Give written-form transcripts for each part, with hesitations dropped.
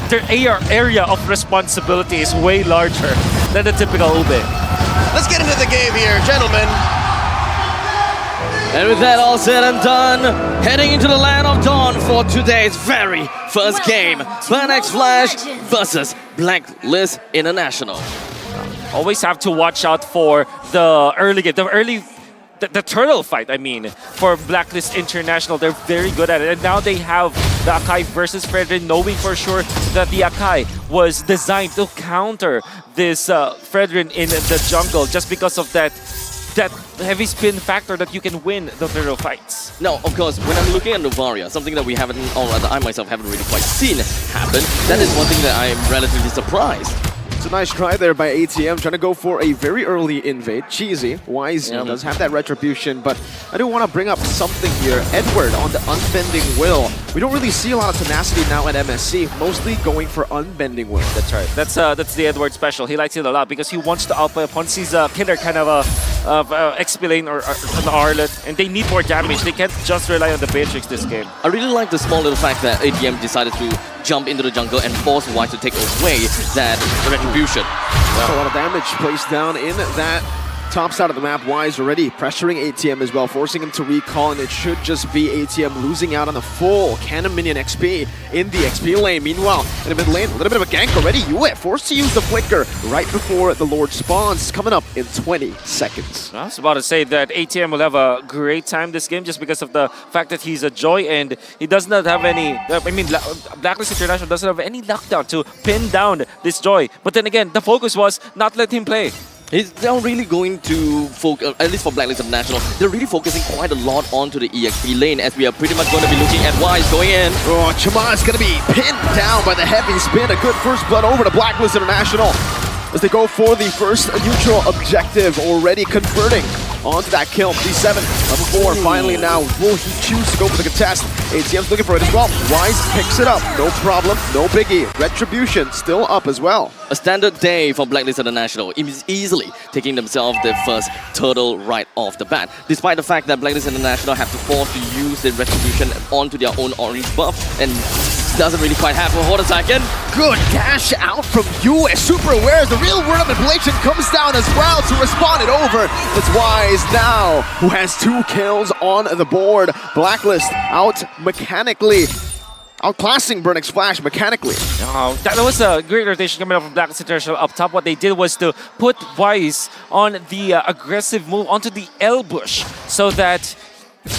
their area of responsibility is way larger than the typical Ube. Let's get into the game here, gentlemen. And with that all said and done, heading into the land of dawn for today's very first game, BLACKLIST versus BLACKLIST International. Always have to watch out for the early game, the turtle fight, I mean, for BLACKLIST International. They're very good at it. And now they have the Akai versus Fredrin, knowing for sure that the Akai was designed to counter this Fredrin in the jungle just because of that heavy spin factor that you can win the turtle fights. Now, of course, when I'm looking at Novaria, something that we haven't, or rather I myself haven't really quite seen happen, that is one thing that I am relatively surprised. It's a nice try there by ATM, trying to go for a very early invade. Cheesy. Wise does have that retribution, but I do want to bring up something here. Edward on the Unbending Will. We don't really see a lot of tenacity now at MSC, mostly going for Unbending Will. That's right. That's the Edward special. He likes it a lot because he wants to outplay once he's a killer kind of X-Lane or an Arlet, and they need more damage. They can't just rely on the Beatrix this game. I really like the small little fact that ATM decided to jump into the jungle and force Wise to take away that retribution. A lot of damage placed down in that top side of the map. Wise already pressuring ATM as well, forcing him to recall, and it should just be ATM losing out on a full cannon minion XP in the XP lane. Meanwhile, in the mid lane, a little bit of a gank already. Yue forced to use the flicker right before the Lord spawns, coming up in 20 seconds. I was about to say that ATM will have a great time this game just because of the fact that he's a Joy and he does not have any, I mean, BLACKLIST International doesn't have any lockdown to pin down this Joy. But then again, the focus was not let him play. They're really going to focus, at least for BLACKLIST International, they're really focusing quite a lot onto the EXP lane, as we are pretty much going to be looking at Wise going in. Oh, Chama is going to be pinned down by the heavy spin. A good first blood over to BLACKLIST International as they go for the first neutral objective, already converting onto that kill. D7, level 4, finally now. Will he choose to go for the contest? ATM's looking for it as well. Wise picks it up. No problem, no biggie. Retribution still up as well. A standard day for BLACKLIST International, easily taking themselves their first turtle right off the bat. Despite the fact that BLACKLIST International have to force to use their retribution onto their own orange buff, and doesn't really quite happen. Hold a second. Good dash out from Yue. Super aware as the real world manipulation comes down as well to respond it over. It's Wise now who has 2 kills on the board. BLACKLIST out mechanically. Outclassing Burnix Flash mechanically. Oh, that was a great rotation coming up from BLACKLIST International up top. What they did was to put Wise on the aggressive move onto the L bush so that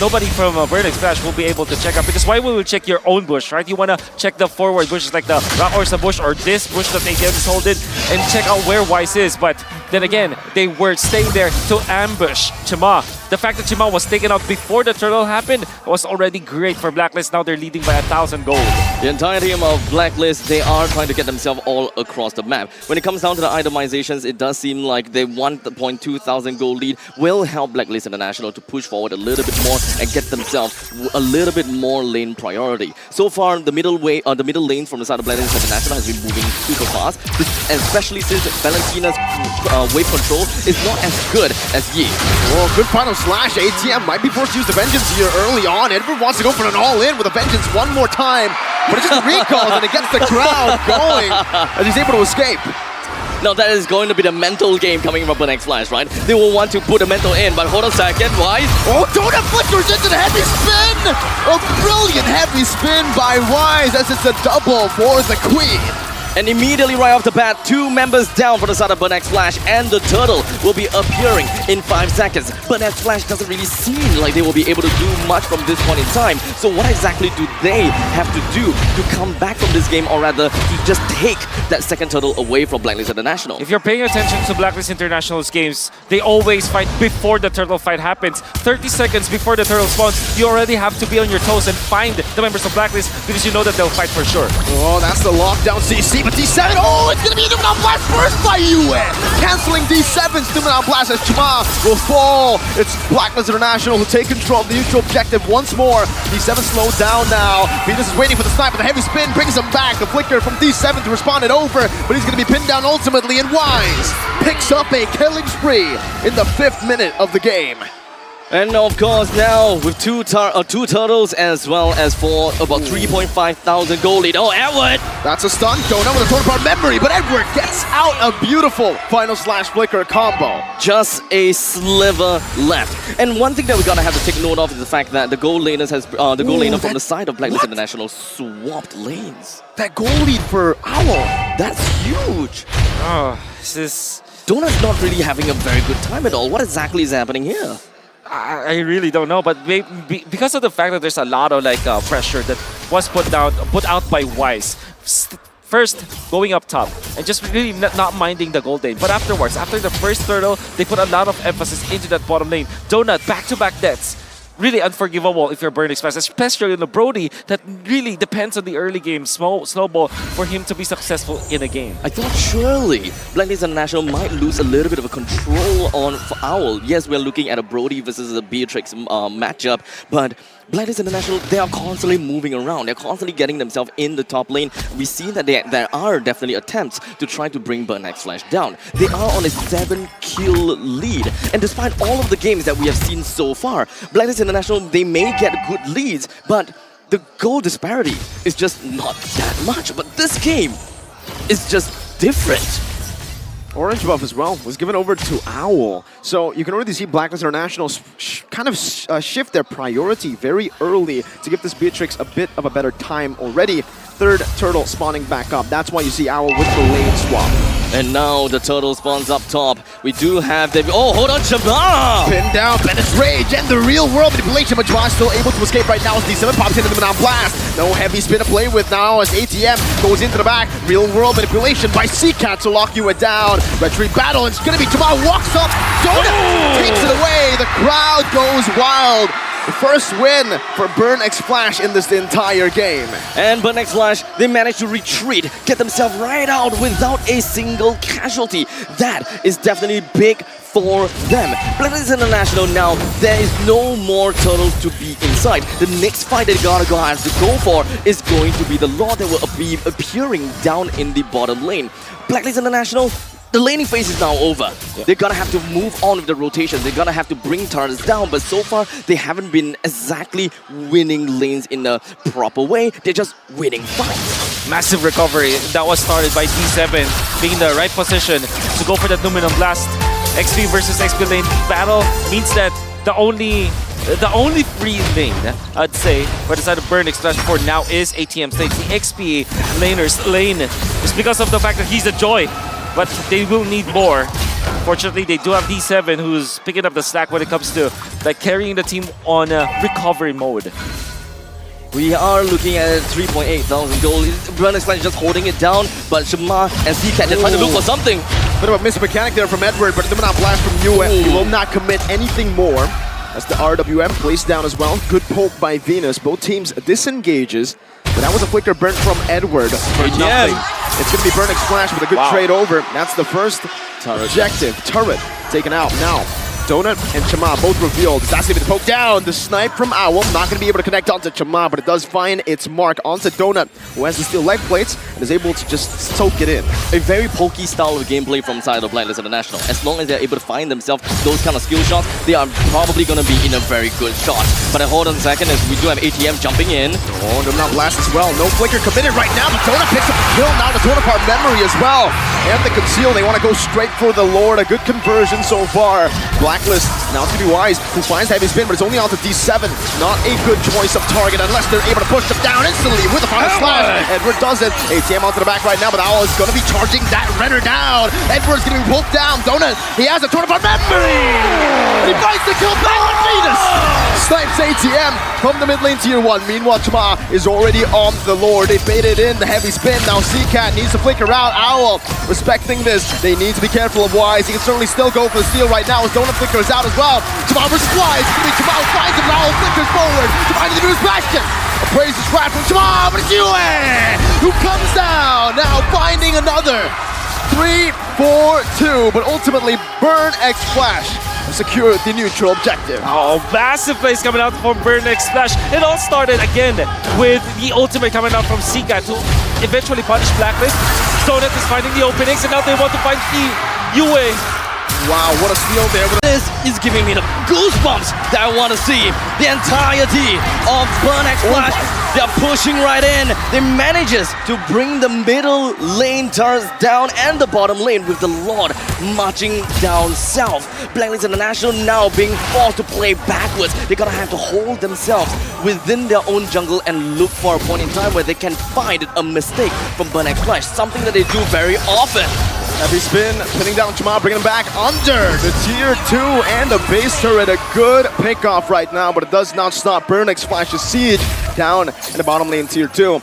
nobody from Burnix Flash will be able to check up, because why will you check your own bush, right? You want to check the forward bushes like the Rakorsa bush or this bush that ATM is holding and check out where Wise is. But then again, they were staying there to ambush Chima. The fact that Chima was taken out before the turtle happened was already great for BLACKLIST. Now they're leading by 1,000 gold. The entire team of BLACKLIST, they are trying to get themselves all across the map. When it comes down to the itemizations, it does seem like they want the 0.2,000 gold lead will help BLACKLIST International to push forward a little bit more and get themselves a little bit more lane priority. So far, the middle lane from the side of BLACKLIST International has been moving super fast, especially since Valentina's wave control is not as good as Yi. Oh, good final slash. ATM might be forced to use the Vengeance here early on. Edward wants to go for an all-in with a Vengeance one more time, but it just recalls and it gets the crowd going as he's able to escape. Now that is going to be the mental game coming from the next Flash, right? They will want to put a mental in, but hold on a second, Wise. Oh, Donut flickers into the heavy spin! A brilliant heavy spin by Wise as it's a double for the Queen. And immediately right off the bat, 2 members down for the side of BLACKLIST Flash, and the turtle will be appearing in 5 seconds. BLACKLIST Flash doesn't really seem like they will be able to do much from this point in time. So what exactly do they have to do to come back from this game, or rather to just take that second turtle away from BLACKLIST International? If you're paying attention to BLACKLIST International's games, they always fight before the turtle fight happens. 30 seconds before the turtle spawns, you already have to be on your toes and find the members of BLACKLIST because you know that they'll fight for sure. Oh, that's the lockdown CC. But D7, oh, it's going to be a Numenal Blast first by Yue. Canceling D7's Numenal Blast as Chima will fall. It's BLACKLIST International who take control of the neutral objective once more. D7 slowed down now. Venus is waiting for the snipe, but the heavy spin brings him back. The flicker from D7 to respond it over, but he's going to be pinned down ultimately, and Wise picks up a killing spree in the 5th minute of the game. And of course now with two turtles as well as for about 3,500 gold lead. Oh, Edward! That's a stun. Donut with a total part memory, but Edward gets out a beautiful final slash flicker combo. Just a sliver left. And one thing that we gotta have to take note of is the fact that the gold laners has the gold laner from the side of BLACKLIST International swapped lanes. That goal lead for Owl. That's huge. Oh, this is... Donut's not really having a very good time at all. What exactly is happening here? I really don't know, but because of the fact that there's a lot of like pressure that was put out by Wise. First, going up top and just really not minding the gold lane. But afterwards, after the first turtle, they put a lot of emphasis into that bottom lane. Donut, back-to-back deaths. Really unforgivable if you're Burn Express, especially in the Brody that really depends on the early game snowball for him to be successful in a game. I thought surely BLACKLIST International might lose a little bit of a control on for Owl. Yes, we're looking at a Brody versus a Beatrix matchup, but BLACKLIST International, they are constantly moving around. They're constantly getting themselves in the top lane. We see that there are definitely attempts to try to bring Burn X Flash down. They are on a 7-kill lead. And despite all of the games that we have seen so far, BLACKLIST International, they may get good leads, but the goal disparity is just not that much. But this game is just different. Orange buff as well was given over to Owl. So you can already see BLACKLIST International kind of shift their priority very early to give this Beatrix a bit of a better time already. Third turtle spawning back up. That's why you see Owl with the lane swap. And now the turtle spawns up top. We do have the... Oh, hold on, Shabba! Pinned down, Bennett's Rage, and the real world manipulation. But Jabba still able to escape right now as D7 pops into the Madame Blast. No heavy spin to play with now as ATM goes into the back. Real world manipulation by CCAT to lock you down. Retreat battle, and it's going to be Jabba walks up. Donut takes it away. The crowd goes wild. The first win for Burn X Flash in this entire game. And Burn X Flash, they managed to retreat, get themselves right out without a single casualty. That is definitely big for them. BLACKLIST International now, there is no more turtles to be inside. The next fight that Gotta has to go for is going to be the Lord that will be appearing down in the bottom lane. BLACKLIST International, the laning phase is now over. They're gonna have to move on with the rotation. They're gonna have to bring turrets down, but so far they haven't been exactly winning lanes in a proper way. They're just winning fights. Massive recovery that was started by D7 being in the right position to go for that Numinum Blast. XP versus XP lane battle means that the only free lane, I'd say, for the side of Burn X Flash for now is ATM Stage. The XP laner's lane is because of the fact that he's a joy. But they will need more. Fortunately, they do have D7 who's picking up the slack when it comes to like carrying the team on recovery mode. We are looking at 3,800 gold. Burn X Flash just holding it down, but Shama and CCAT, they're trying to look for something. Bit of a missed mechanic there from Edward, but the Madame Blast from UF. He will not commit anything more. That's the RWM placed down as well. Good poke by Venus. Both teams disengages. But that was a flicker burnt from Edward for nothing. It's going to be Burn X Flash with a good trade over. That's the first objective. Turret taken out. Now, Donut and Chama both revealed. That's going to be the poke down. The snipe from Owl. Not going to be able to connect onto Chama, but it does find its mark onto Donut, who has to steal life plates and is able to just soak it in. A very pokey style of gameplay from side of BLACKLIST International. As long as they're able to find themselves those kind of skill shots, they are probably going to be in a very good shot. But hold on a second, as we do have ATM jumping in. Oh, and not blast as well. No flicker committed right now, but Donut picks up the kill. Now the Donut part memory as well. And the conceal, they want to go straight for the Lord. A good conversion so far. BLACKLIST now to be Wise, who finds heavy spin, but it's only on to D7. Not a good choice of target unless they're able to push them down instantly with a final slash. Edward does it. ATM onto the back right now, but Owl is going to be charging that Renner down. Edward's going to be pulled down. Donut, he has a tournament memory. And he finds the kill back on Venus. Snipes ATM from the mid lane tier 1. Meanwhile, Chama is already on the Lord. They baited in the heavy spin. Now CCAT needs to flicker out. Owl respecting this. They need to be careful of Wise. He can certainly still go for the steal right now as Donut flickers out as well. Chama versus Wise. It's going to be Chama finds him. Owl flickers forward. Chama to the news bastion. A praise is right from Chama, but it's Yue who comes down. Now finding another. 3-4-2, but ultimately Burn X Flash secured the neutral objective. Oh, massive plays coming out from Burn X Flash. It all started again with the ultimate coming out from Sika to eventually punish BLACKLIST. Donut is finding the openings, and now they want to find the Yue Wow, what a steal there. This is giving me the goosebumps that I want to see. The entirety of BURNX Flash, they're pushing right in. They manages to bring the middle lane turns down and the bottom lane with the Lord marching down south. BLACKLIST International now being forced to play backwards. They're gonna have to hold themselves within their own jungle and look for a point in time where they can find a mistake from BURNX Flash, something that they do very often. Heavy spin, pinning down Jamal, bringing him back under the tier 2 and the base turret. A good pickoff right now, but it does not stop BURNX Flash's siege down in the bottom lane tier 2.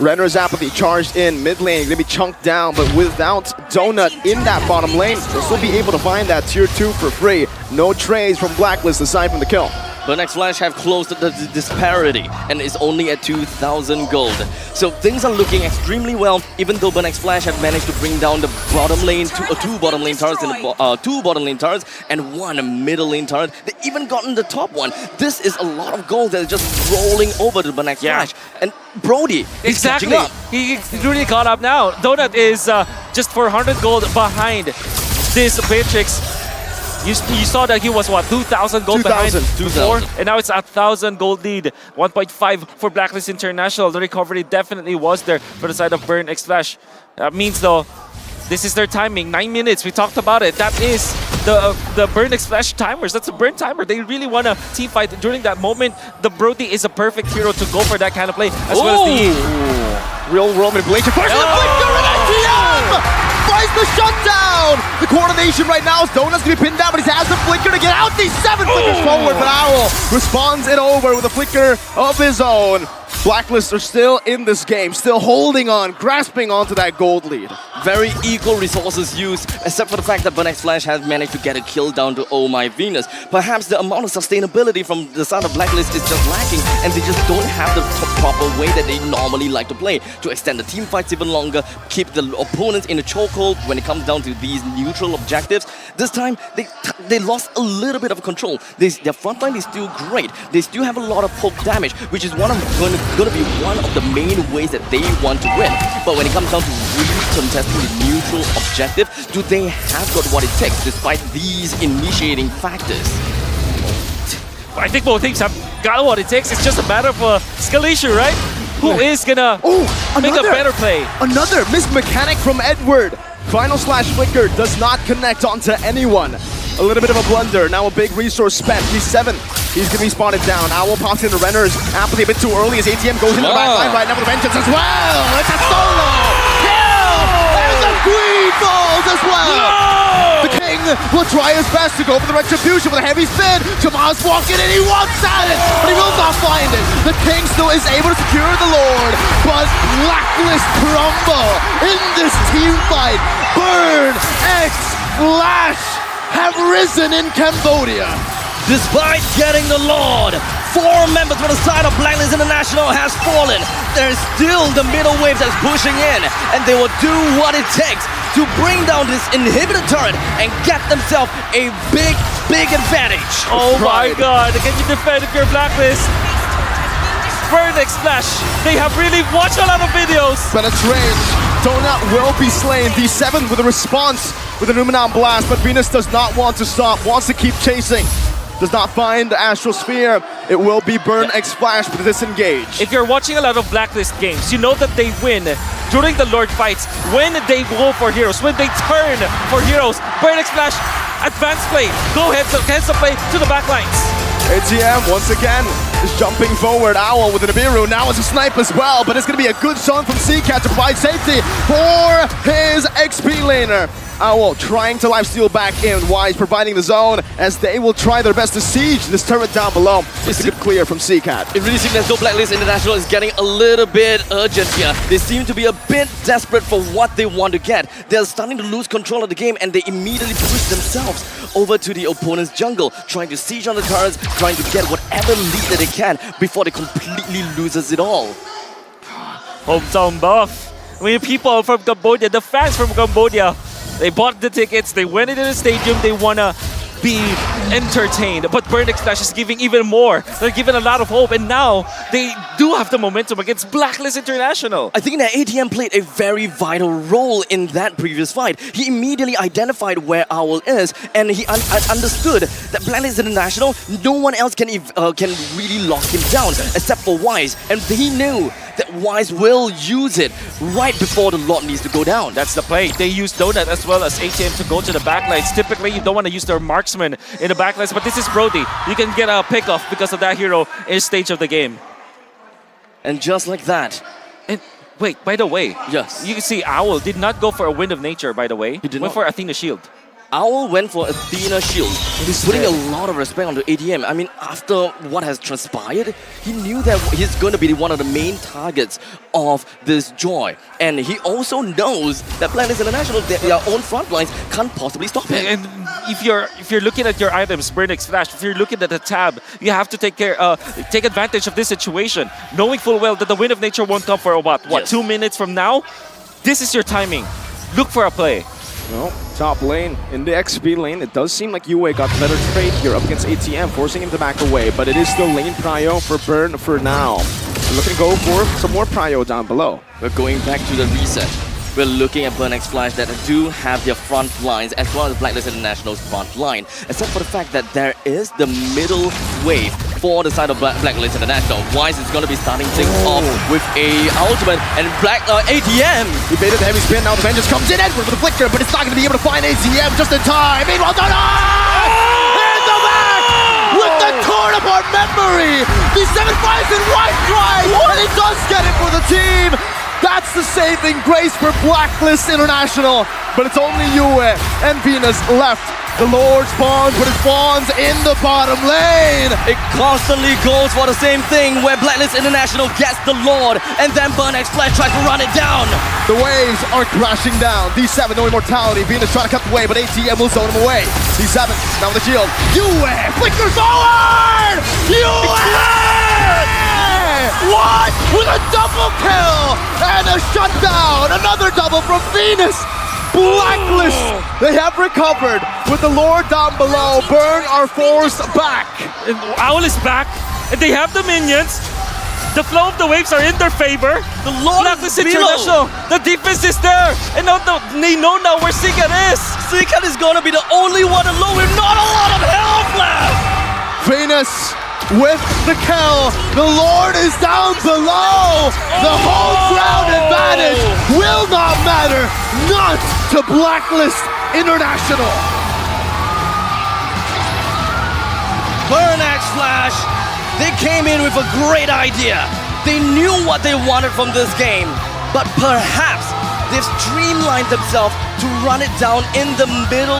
Renner's Apathy charged in mid lane, gonna be chunked down, but without Donut in that bottom lane, they'll still be able to find that tier 2 for free. No trades from BLACKLIST aside from the kill. BURNX Flash have closed the disparity and is only at 2,000 gold. So things are looking extremely well, even though BURNX Flash have managed to bring down the bottom lane, two bottom lane turrets, two bottom lane turrets and one middle lane turret. They even gotten the top one. This is a lot of gold that is just rolling over to BURNX Flash. And Brody is catching up. He's really caught up now. Donut is just 400 gold behind this Beatrix. You saw that he was, what, 2,000 gold behind before? And now it's a 1,000 gold lead. 1.5 for BLACKLIST International. The recovery definitely was there for the side of BURNX Flash. That means, though, this is their timing. 9 minutes, we talked about it. That is the BURNX Flash timers. That's a burn timer. They really want to team fight during that moment. The Brody is a perfect hero to go for that kind of play, as well as the... Real world manipulation. First the flicker and ITM! Finds the shutdown! The coordination right now is Donut's gonna be pinned down, but he has the flicker to get out. These 7 flickers forward, but Owl responds it over with a flicker of his own. BLACKLIST are still in this game, still holding on, grasping onto that gold lead. Very equal resources used, except for the fact that BURNX Flash has managed to get a kill down to Oh My Venus. Perhaps the amount of sustainability from the side of BLACKLIST is just lacking, and they just don't have the proper way that they normally like to play to extend the team fights even longer, keep the opponents in a chokehold when it comes down to these neutral objectives. This time, they lost a little bit of control. Their front line is still great. They still have a lot of poke damage, which is going to be one of the main ways that they want to win. But when it comes down to really contesting the neutral objective, do they have got what it takes despite these initiating factors? I think both teams have got what it takes. It's just a matter of skill issue, right? Who is gonna make a better play? Another missed mechanic from Edward. Final slash flicker does not connect onto anyone. A little bit of a blunder, now a big resource spent. He's 7. He's gonna be spotted down. Owl pops into Renner's. Apathy a bit too early as ATM goes into the back line right now with Vengeance as well. It's a solo kill! And the Queen falls as well! The King will try his best to go for the Retribution with a heavy spin. Jamal's walking in, he wants at it, but he will not find it. The King still is able to secure the Lord, but BLACKLIST crumble in this team fight. BURNX Flash have risen in Cambodia. Despite getting the Lord, 4 members from the side of BLACKLIST International has fallen. There is still the middle wave that's pushing in, and they will do what it takes to bring down this inhibitor turret and get themselves a big advantage. Oh my god, can you defend if you're BLACKLIST? BURNX Flash, they have really watched a lot of videos. Penetration. Donut will be slain. D7 with a response with a Numenon Blast, but Venus does not want to stop, wants to keep chasing. Does not find the Astral Sphere. It will be BURNX Flash to disengage. If you're watching a lot of BLACKLIST games, you know that they win during the Lord fights when they go for heroes, when they turn for heroes. BURNX Flash, advanced play, go ahead, hands up play to the back lines. ATM once again is jumping forward. Owl with an Nibiru. Now it's a snipe as well, but it's going to be a good song from CCAT to provide safety for his XP laner. Owl trying to lifesteal back in. Wise providing the zone as they will try their best to siege this turret down below. It's a good clear from CCAT. It really seems as though BLACKLIST International is getting a little bit urgent here. They seem to be a bit desperate for what they want to get. They're starting to lose control of the game and they immediately push themselves over to the opponent's jungle, trying to siege on the turrets, trying to get whatever lead that they can before they completely loses it all. Hometown buff. I mean, people from Cambodia, the fans from Cambodia, they bought the tickets, they went into the stadium, they wanna be entertained. But Burn X Flash is giving even more. They're giving a lot of hope, and now they do have the momentum against Blacklist International. I think that ATM played a very vital role in that previous fight. He immediately identified where Owl is, and he understood that Blacklist International, no one else can really lock him down except for Wise, and he knew that Wise will use it right before the lot needs to go down. That's the play. They use Donut as well as ATM to go to the backlines. Typically, you don't want to use their marksman in the backlines, but this is Brody. You can get a pick-off because of that hero in this stage of the game. And just like that. And wait, by the way, Yes. you can see Owl did not go for a Wind of Nature, by the way. He did went not. for Athena Shield. Owl went for Athena Shield. He's putting a lot of respect on the ATM. I mean, after what has transpired, he knew that he's going to be one of the main targets of this Joy. And he also knows that Blacklist International, their own front lines, can't possibly stop him. And if you're looking at your items, Burn X Flash, if you're looking at the tab, you have to take advantage of this situation, knowing full well that the Wind of Nature won't come for what, Yes. 2 minutes from now? This is your timing. Look for a play. Well, top lane, in the XP lane, it does seem like Yue got better trade here up against ATM, forcing him to back away, but it is still lane prio for Burn for now. We're looking to go for some more prio down below. We're going back to the reset. We're looking at Burn X Flash that do have their front lines as well as Blacklist International's front line, except for the fact that there is the middle wave for the side of Blacklist International. Wise is going to be starting things off with a ultimate, and ATM. He baited the heavy spin, now the Vengeance comes in, Edward with a flicker, but it's not going to be able to find ATM just in time. Meanwhile, in the back with the torn apart memory. The 7 finds in White Drive, and he does get it for the team. That's the saving grace for Blacklist International, but it's only Yue and Venus left. The Lord spawns, but it spawns in the bottom lane. It constantly goes for the same thing where Blacklist International gets the Lord and then Burn X Flash tries to run it down. The waves are crashing down. D7, no immortality. Venus trying to cut the way, but ATM will zone him away. D7, now with the shield. Yue flickers forward! Yue! What? With a double kill and a shutdown. Another double from Venus. Blacklist, they have recovered with the Lord down below. Burn are forced back. And Owl is back, and they have the minions. The flow of the waves are in their favor. The Lord Blacklist is below. International, the defense is there. And now they know now where Sikat is. Sikat is going to be the only one alone with not a lot of health left. Venus with the kill. The Lord is down below. The whole ground advantage will not matter. Not to Blacklist International. Burn X Flash, they came in with a great idea. They knew what they wanted from this game, but perhaps they've streamlined themselves to run it down in the middle